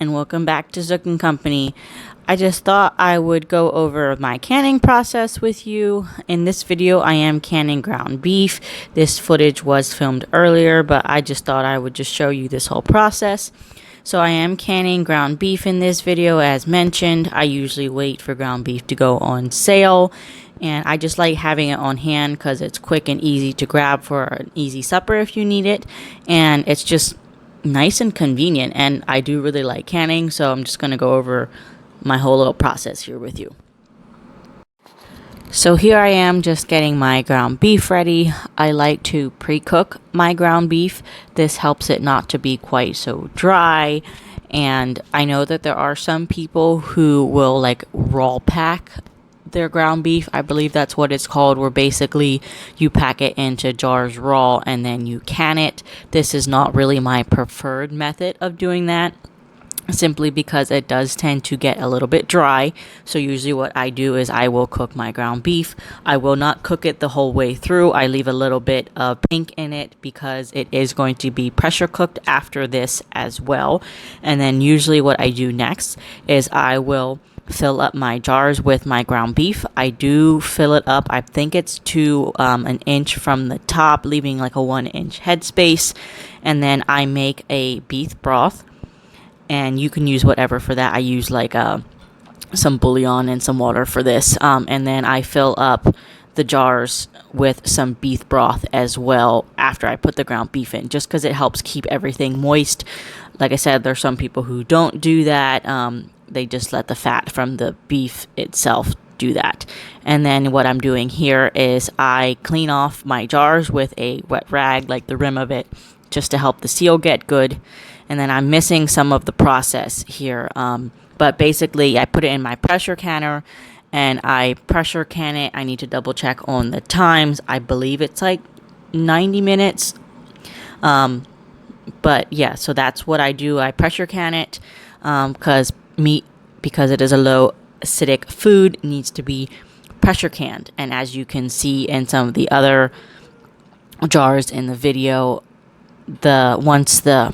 and welcome back to Zook & Company. I just thought I would go over my canning process with you. In this video, I am canning ground beef. This footage was filmed earlier, but I just thought I would just show you this whole process. So I am canning ground beef in this video, as mentioned. I usually wait for ground beef to go on sale, and I just like having it on hand because it's quick and easy to grab for an easy supper if you need it, and it's just nice and convenient. And I do really like canning, so I'm just going to go over my whole little process here with you. So here I am just getting my ground beef ready. I like to pre-cook my ground beef. This helps it not to be quite so dry. And I know that there are some people who will like raw pack their ground beef. I believe that's what it's called, where basically you pack it into jars raw and then you can it. This is not really my preferred method of doing that, simply because it does tend to get a little bit dry. So usually what I do is I will cook my ground beef. I will not cook it the whole way through. I leave a little bit of pink in it because it is going to be pressure cooked after this as well. And then usually what I do next is I will fill up my jars with my ground beef. I do fill it up, I think it's to an inch from the top, leaving like a 1-inch headspace. And then I make a beef broth, and you can use whatever for that. I use like some bouillon and some water for this, and then I fill up the jars with some beef broth as well after I put the ground beef in, just because it helps keep everything moist. Like I said, there's some people who don't do that. They just let the fat from the beef itself do that. And then what I'm doing here is I clean off my jars with a wet rag, like the rim of it, just to help the seal get good. And then I'm missing some of the process here, but basically I put it in my pressure canner and I pressure can it. I need to double check on the times. I believe it's like 90 minutes. But yeah, so that's what I do. I pressure can it because meat, because it is a low acidic food, needs to be pressure canned. And as you can see in some of the other jars in the video, once the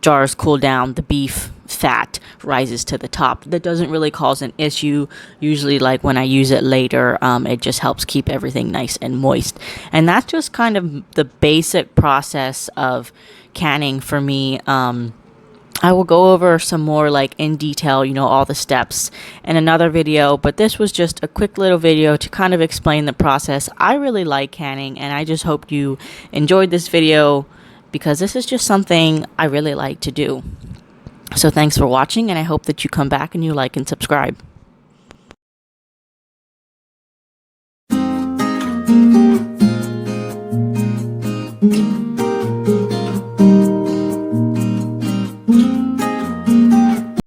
jars cool down, the beef fat rises to the top. That doesn't really cause an issue. Usually, like when I use it later, it just helps keep everything nice and moist. And that's just kind of the basic process of canning for me. I will go over some more like in detail, all the steps in another video, but this was just a quick little video to kind of explain the process. I really like canning, and I just hope you enjoyed this video, because this is just something I really like to do. So thanks for watching, and I hope that you come back and you like and subscribe.